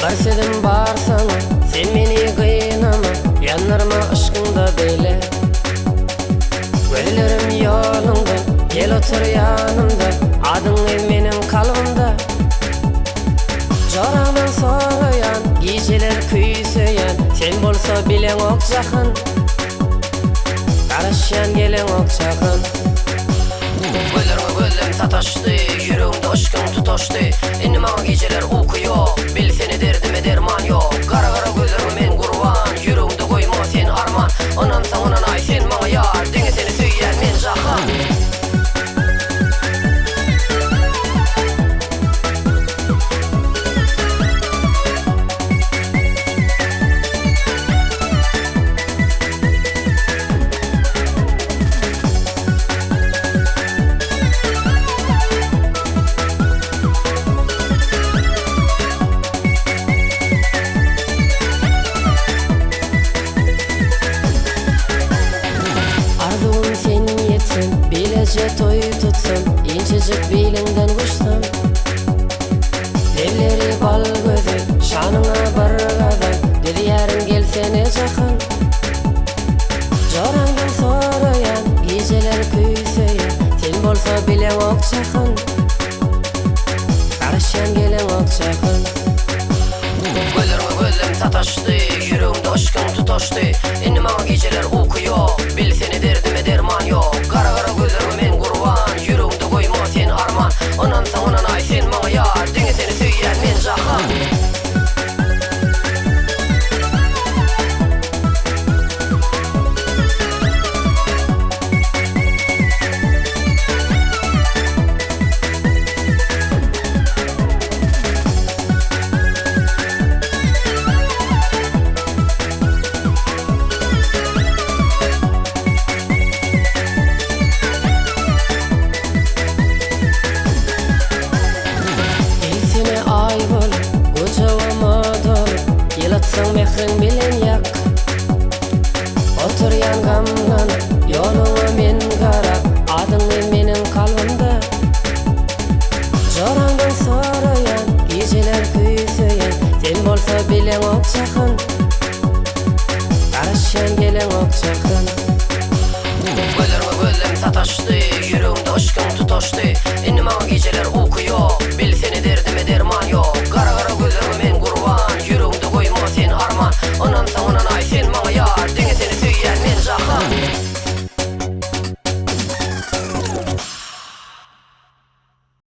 Barsedim barsana, sen meni kıynama, yanarma aşkında beyle. Göllerim yolunda, gel otur yanımda, adın menin kalbimda. Jorandan soğuyan, geceler küysöyen, sen bolsa bilen ok Jahan. Karışyan gelen ok Jahan. Göllerim sataştı, yüreğimde aşkın tutaştı. Endim ağa geceler okuyor, bil seni derdime derman yok. Kara kara göllerime men kurban, yüreğimde koyma sen arman. Onam sanınan ay sen bana yar, denge seni söyleyen men Jahan. Bilece toy tutsam, incecik bilinden kuşsam. Devleri bal gözü, şanına bargadan, dedi yarın gelsene Jahan. Jorandan soğuyan, geceler küysöyen, sen bolsa bilen ok Jahan. Karışyan gelen ok Jahan. Göllerim sataştı, yüreğimde aşkın tutaştı. Endim ağa geceler okuyor, bil seni derdime derman yok. Kara kara göllerime men kurban, yüreğimde koyma sen arman. Onam sanınan ay sen bana yar, denge seni söyleyen men Jahan. Yalatsang mehrin bilen yak, otur yangamdan, yoluna men karak, adın menin kalbimda. Jorandan soğuyan, geceler küysöyen, sen bolsa bilen ok Jahan. Karışyan gelen ok Jahan.